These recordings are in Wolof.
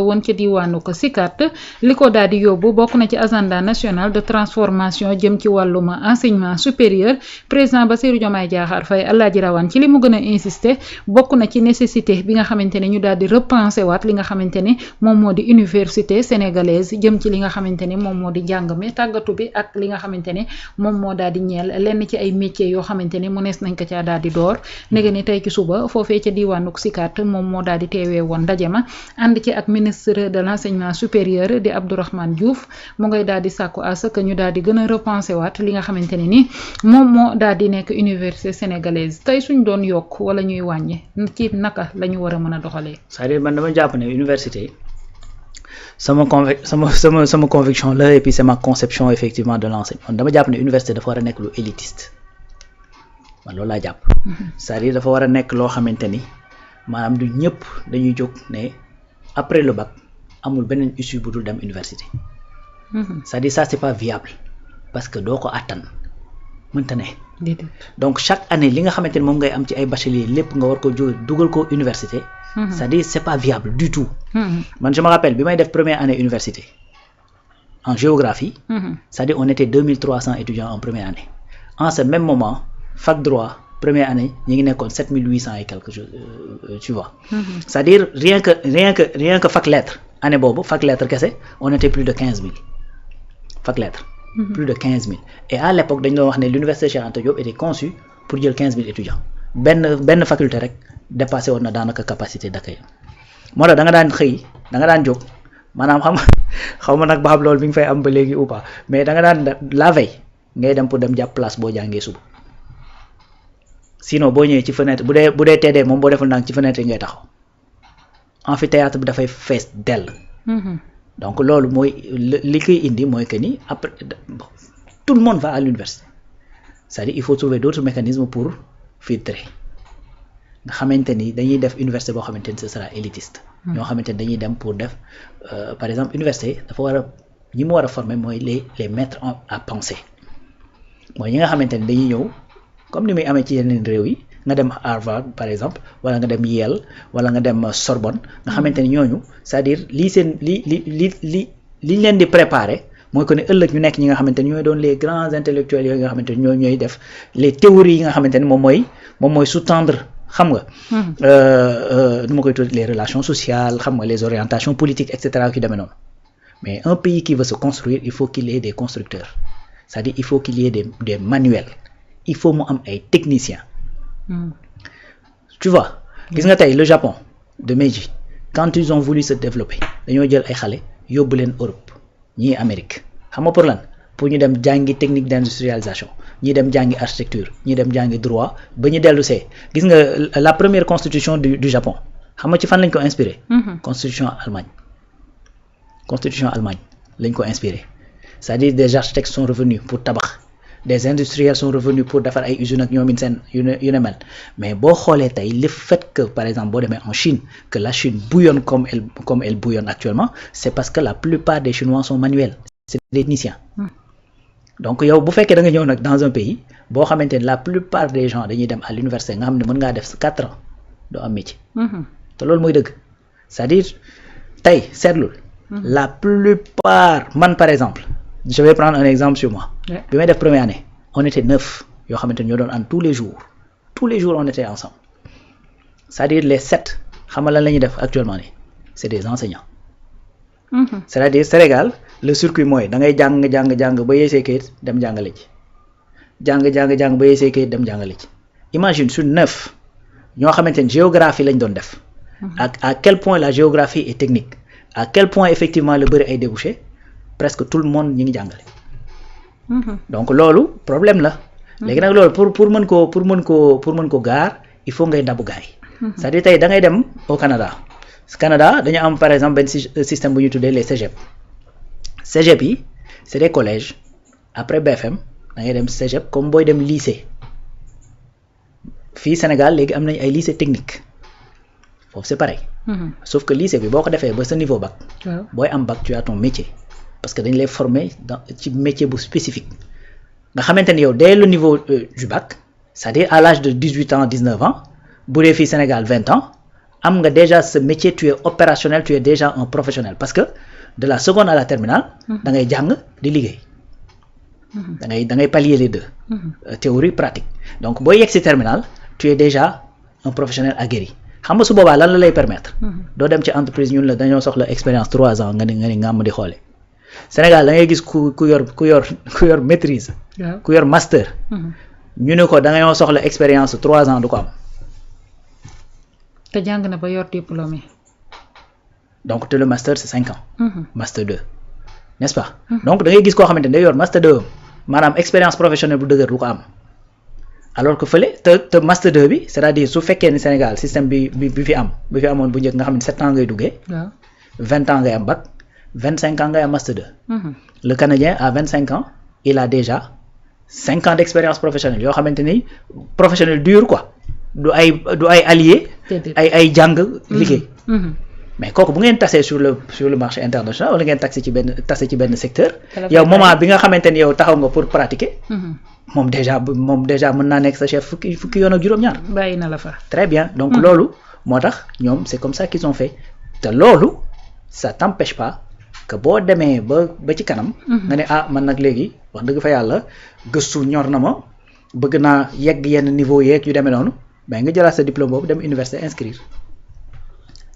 woon ca diwaanu ko SICAD li ko daal di yóbbu bokk na ci agenda national de transformation jëm ci wàllum enseignement supérieur président Bassirou Diomaye Diakhar Faye Alaaji Rawane ci li mu gën a insister bokk na ci nécessité bi nga xamante ne ñu daal di repenser waat li nga xamante ne moom moo di université sénégalaise jëm ci li nga xamante ne moom moo di njàng mi tàggatu bi ak li nga xamante ne moom moo daal di ñeel lenn ci ay métiers yoo xamante ne mënees nañ ko caa daal di door ndege ni tey ci suba foofee ca diwaanu SICAD moom moo daal di teewee woon ndaje ma ànd ci ak ministre de l'enseignement supérieur di Abdourahmane Diouf mu ngay daal di sàkku à ce que ñu daal di gën a repenser waat li nga xamante ne ni moom moo daal di nekk université sénégalaise tey suñ doon yokk wala ñuy wàññi ci naka la ñu war a mën a doxalee. c'est-à-dire man dama jàpp ne université sama conviction la et puis c'est ma conception effectivement de l'enseignement dama jàpp ne université dafa war a nekk lu élitiste man loolu laa jàpp. c'est-à-dire dafa war a nekk loo xamante ni maanaam du ñëpp dañuy jóg ne. Après le bac amul beneen issue bu dul dem université. C'est-à-dire ça c'est pas viable parce que doo ko attan mënta ne. Donc chaque année li nga xamante ne moom ngay am ci ay bachelier lépp nga war ko jóge dugal ko université. C'est-à-dire c'est pas viable du tout. Man je me rappelle bi may def première année université en géographie. C'est-à-dire on était 2300 étudiants en première année. En ce même moment fac droit. Première année ñu ngi nekkoon 7800 et quelque chose tu vois. C'est-à-dire rien que fac lettres année boobu fac lettres kese on était plus de 15000 fac lettres. Plus de 15000 et à l'époque dañu doon wax ne l'université Cheikh Anta Diop était conçue pour jël 15000 étudiants benn faculté rek dépassé woon na daanaka capacité d'accueil moo tax da nga daan xëy da nga daan jóg maanaam xaw ma nag ba xam loolu bi nga fay am ba léegi ou pas mais da nga daan la veille ngay dem pour dem jàpp place boo jàngee suba. Sinon boo ñëwee ci fenêtre bu dee TD moom boo deful ndànk ci fenêtre yi ngay taxaw amphithéâtre bi dafay fees dell. Donc loolu mooy li koy indi mooy que ni après tout le monde va à l'université c'est-à-dire il faut trouver d'autres mécanismes pour filtrer nga xamante ni dañuy def université boo xamante ni ce sera élitiste. ñoo xamante ni dañuy dem pour def par exemple université dafa war a ñi mu war a former mooy les maîtres à penser mooy ñi nga xamante ni dañuy ñëw. Comme ni muy amee ci yeneen réew yi nga dem Harvard par exemple wala nga dem Yale wala nga dem Sorbonne nga xamante ni ñooñu c'est-à-dire lii seen li leen di préparer mooy que ne ëllëg ñu nekk ñi nga xamante ni ñooy doon les grands intellectuels yooyu nga xamante ni ñooy def les théories yi nga xamante ni moom mooy sous-tendre xam nga. nu ma koy tudd les relations sociales xam nga les orientations politiques et cetera ki demee noonu mais un pays qui veut se construire il faut qu'il y ait des constructeurs c'est-à-dire il faut qu'il y ait des manuels. Il faut mu am ay techniciens. Tu vois gis nga tey le Japon de Meiji quand ils ont voulu se développer dañoo jël ay xale yóbbu leen Europe ñii Amérique xam nga pour lan pour ñu dem jàngi technique d'industrialisation ñii dem jàngi architecture ñii dem jàngi droit ba ñu dellu see gis nga la première constitution du Japon xam nga ci fan lañ ko inspiré. Constitution Allemagne lañ ko inspiré c'est-à-dire des architectes sont revenus pour tabax. Des industriels sont revenus pour defar ay usines ak ñoom seen yu ne mel mais boo xoolee tey le fait que par exemple boo demee en Chine que la Chine bouillonne comme elle bouillonne actuellement c'est parce que la plupart des Chinois sont manuels c'est des techniciens. Donc yow bu fekkee da nga ñëw nag dans un pays boo xamante ne la plupart des gens dañuy dem à l'université nga xam ne mën ngaa def 4 ans doo am métier. te loolu mooy dëgg c'est-à-dire tey seetlul la plupart man par exemple. Je vais prendre un exemple sur moi. Bi may def première année on était 9 yoo xamante ni ñoo doon ànd tous les jours on était ensemble c'est-à-dire les 7 xam nga lan la ñuy def actuellement nii c'est des enseignants. C'est-à-dire Sénégal le circuit mooy da ngay jàng ba yeesee kayit dem jàngale ci jàng ba yeesee kayit dem jàngale ci imagine sur 9 ñoo xamante ni géographie lañ doon def. à quel point la géographie est technique à quel point effectivement la bëri ay débouchés. Presque tout le monde ñi ngi jàngale. Donc loolu problème la. léegi nag loolu pour mën ko gaar il faut ngay dabu gaay. C'est-à-dire tey da ngay dem au Canada dañu am par exemple benn système bu ñu tuddee les cégep yi c'est des collèges après BFM da ngay dem cégep comme booy dem lycée fii Sénégal léegi am nañu ay lycée technique foofu c'est pareil. Sauf que lycée bi boo ko defee ba sa niveau bac. booy am bac tu as ton métier. Parce que dañ lay former ci métier bu spécifique nga xamante ni yow dès le niveau du bac c'est-à-dire à l'âge de 18 ans 19 ans bu dee fii Sénégal 20 ans am nga déjà ce métier, tu es opérationnel, tu es déjà un professionnel parce que de la seconde à la terminale da ngay jàng di liggéey da ngay pallier les deux théorie pratique donc boo yegg si terminale tu es déjà un professionnel aguerri xam nga su boobaa lan la lay permettre doo dem ci entreprise ñun la dañoo soxla expérience 3 ans nga ni ngàmm di xoole Sénégal da ngay gis ku yor maîtrise ku yor master ñu ne ko da ngay soxla expérience 3 ans du ko am te jàng na ba yor diplôme. Donc, le master, c'est 5 ans. Master 2. N'est-ce pas? Donc, da ngay gis koo xamante ne day yor master 2 maanaam expérience professionnelle bu dëgër du ko am alors que fële te master 2 bi c'est-à-dire su fekkee ni Sénégal système bi fi amoon bu njëkk nga xam ne 7 ans ngay duggee. 20 ans ngay am bac 25 ans ngay am master 2. Le Canadien à 25 ans il a déjà 5 ans d'expérience professionnelle yoo xamante ni professionnel dur quoi du ay allié. ay jàng liggéey. Mais kooku bu ngeen tasee sur le marché international wala ngeen tase ci benn secteur yow moment bi nga xamante ni yow taxaw nga pour pratiquer moom déjà mën naa nekk sa chef fukki yoon ak juróom-ñaar bàyyi na la fa très bien donc loolu moo tax ñoom c'est comme ça qu'ils ont fait te loolu ça t'empêche pas que boo demee ba ci kanam nga ne man nag léegi wax dëgg fa yàlla gëstu ñor na ma bëgg naa yegg yenn niveau yeeg yu demee noonu mais nga jëlaat sa diplôme boobu dem université inscrire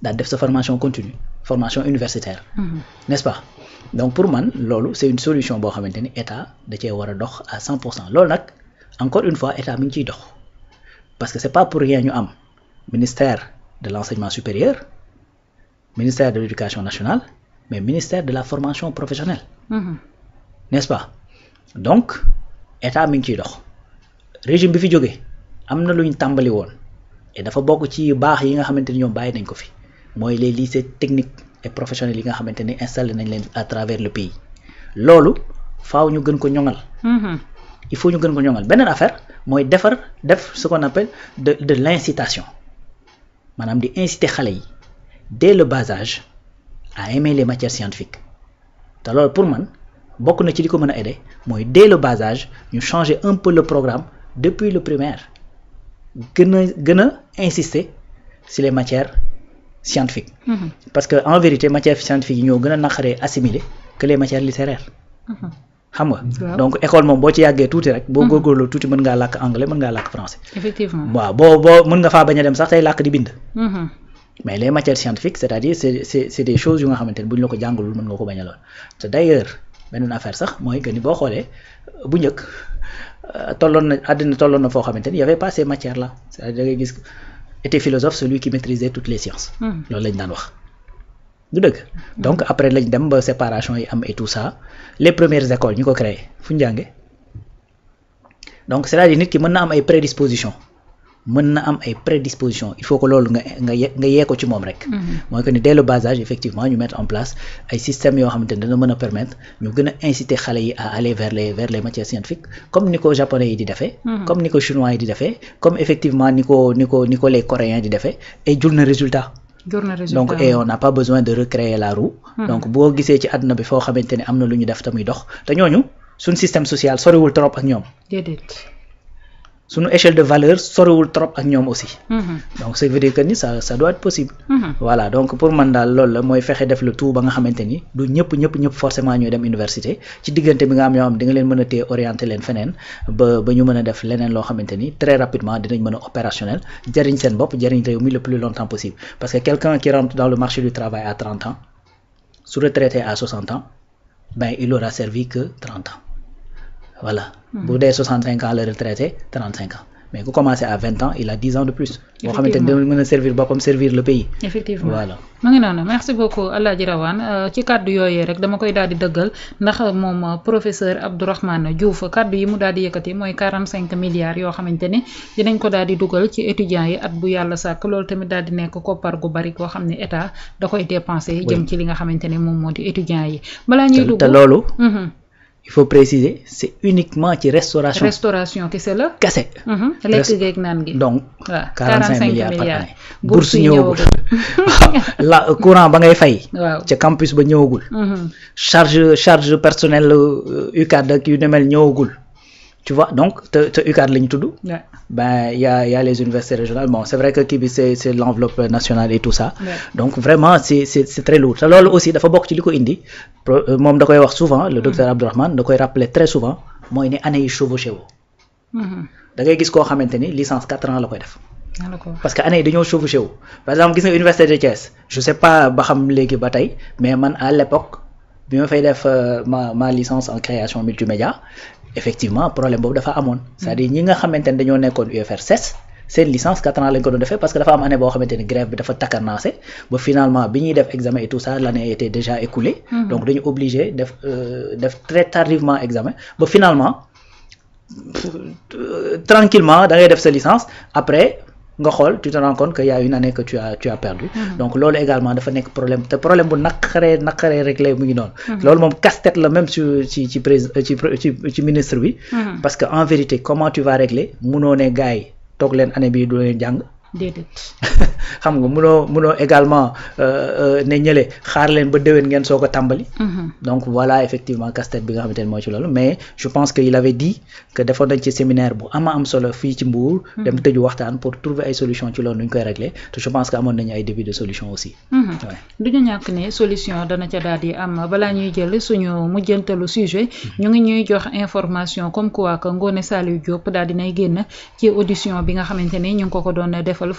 daal def sa formation continue formation universitaire n'est-ce pas donc pour man loolu c'est une solution boo xamante ni état da cee war a dox à 100% loolu nag encore une fois état mi ngi ciy dox parce que c'est pas pour rien ñu am ministère de l'enseignement supérieur ministère de l'éducation nationale mais ministère de la formation professionnelle n'est-ce pas donc état mi ngi ciy dox régime bi fi jógee am na lu ñu tàmbali woon et dafa bokk ci baax yi nga xamante ni ñoom bàyyi nañ ko fi mooy les lycées techniques et professionnels yi nga xamante ni installé nañ leen à travers le pays loolu faaw ñu gën ko ñoŋal il faut ñu gën ko ñoŋal beneen affaire mooy def ce qu'on appelle de l'incitation maanaam di inciter xale yi dès le bas âge à aimer les matières scientifiques te loolu pour man bokk na ci li ko mën a aider mooy dès le bas âge ñu changer un peu le programme depuis le primaire gën a insister sur les matières scientifiques parce que en vérité matières scientifiques yi ñoo gën a naqaree assimiler que les matières littéraires xam nga donc école moom boo ci yàggee tuuti rek boo góorgóorloo tuuti mën ngaa làkk anglais mën ngaa làkk français effectivement waaw boo mën nga faa bañ a dem sax tey làkk di bind mais les matières scientifiques c'est-à-dire c'est des choses yu nga xamante ne bu ñu la ko jàngalul mën nga ko bañ a lool te d'ailleurs beneen affaire sax mooy que ni boo xoolee bu njëkk àddina tolloon na foo xamante ni y avait pas ces matières là c'est-à-dire da ngay gis était philosophe celui qui maîtrisait toutes les sciences loolu lañ daan wax du dëgg donc après lañ dem ba séparation yi am et tout ça les premières écoles ñu ko créé fu ñu jànge donc c'est-à-dire nit ki mën na am ay prédisposition il faut que loolu nga yee ko ci moom rek mooy que ni dès le bas âge effectivement ñu mettre en place ay systèmes yoo xamante ne dana mën a permettre ñu gën a inciter xale yi à aller vers les matières scientifiques comme ni ko japonais yi di defee comme ni ko chinois yi di defee comme effectivement ni ko les coréens di defee et jur na résultat donc et on n'a pas besoin de recréer la roue donc boo gisee ci àdduna bi foo xamante ne am na lu ñu def te muy dox te ñooñu suñ système social soriwul trop ak ñoom suñu échelle de valeur soriwul trop ak ñoom aussi donc ça veut dire que ni ça doit être possible voilà donc pour man daal loolu la mooy fexe def le tout ba nga xamante ni du ñëpp forcément ñooy dem université ci diggante bi nga am ñoo xam di nga leen mën a téye orienter leen feneen ba ñu mën a def leneen loo xamante ni très rapidement dinañ mën a opérationnel jëriñ seen bopp jëriñ réew mi le plus longtemps possible parce que quelqu'un qui rentre dans le marché du travail à 30 ans su retraité à 60 ans ben il aura servi que 30 ans voilà bu dee 65 ans la retraité 35 ans mais ku commencé à 20 ans il a 10 ans de plus boo xamante ne dina mën a servir boppam servir le pays effectivement voilà ma ngi noonu merci beaucoup Alaaji Rawane ci kàddu yooyee rek dama koy daal di dëggal ndax moom professeur Abdourahmane Diouf kàddu yi mu daal di yëkkati mooy 45 milliards yoo xamante ne dinañ ko daal di dugal ci étudiants yi at bu yàlla sàkk loolu tamit daal di nekk koppar gu bari koo xam ne état da koy dépenser jëm ci li nga xamante ne moom moo di étudiants yi balaa ñuy dugg te loolu il faut préciser c'est uniquement ci restauration kese la kese lekk geeg naan gi donc 45 milliards par année bourse ñëwagul la courant ba ngay fay waaw ca campus ba ñëwagul charge personnel UCAD ak yu demel ñëwagul tu vois donc te UCAD la ñu tudd. Ouais. Ben y a les universités régionales bon c'est vrai que kii bi c'est l'enveloppe nationale et tout ça. Ouais. Donc vraiment c'est très lourd te loolu aussi dafa bokk ci li ko indi moom da koy wax souvent le docteur Abdourahmane da koy rappeler très souvent mooy ne année yi chevauché wu. Da ngay gis koo xamante ni licence 4 ans la koy def. Parce que année yi dañoo chevauché wu par exemple gis nga université de Thiès je sais pas ba xam léegi ba tey mais man à l'époque bi ma fay def ma licence en création multimédia effectivement problème boobu dafa amoon c'est-à-dire ñi nga xamante ne dañoo nekkoon UFR seen licence 4 ans lañ ko doon defee parce que dafa am année boo xamante ni grève bi dafa takkarnaase ba finalement bi ñuy def examen et tout ça l'année était déjà écoulée. Donc dañu obligé def très tardivement examen ba finalement tranquillement da ngay def sa licence après nga xool tu te rends compte que y a une année que tu as perdu. Donc loolu également dafa nekk problème te problème bu naqaree réglé mu ngi noonu. Loolu moom casse-tête la même ci ministre bi. Parce que en vérité comment tu vas régler munoo ne gars yi toog leen année bii du leen jàng. déedéet. xam nga munoo également ne ñële xaar leen ba déwén ngeen soog a tàmbali. Donc voilà effectivement casse-tête bi nga xamante ne moo ci loolu mais je pense que il avait dit que defoon nañ ci séminaire bu am solo fii ci Mbour. dem tëju waxtaan pour trouver ay solution ci loolu nu ñu koy régler te je pense que amoon nañu ay début de solution aussi. du ñu ñàkk ne solution dana ca daal di am balaa ñuy jël suñu mujjantalu sujet ñu ngi ñuy jox information comme quoi que Ngoné Saliou Diop daal dinay génn ci audition bi nga xamante ne ñu ngi ko doon defal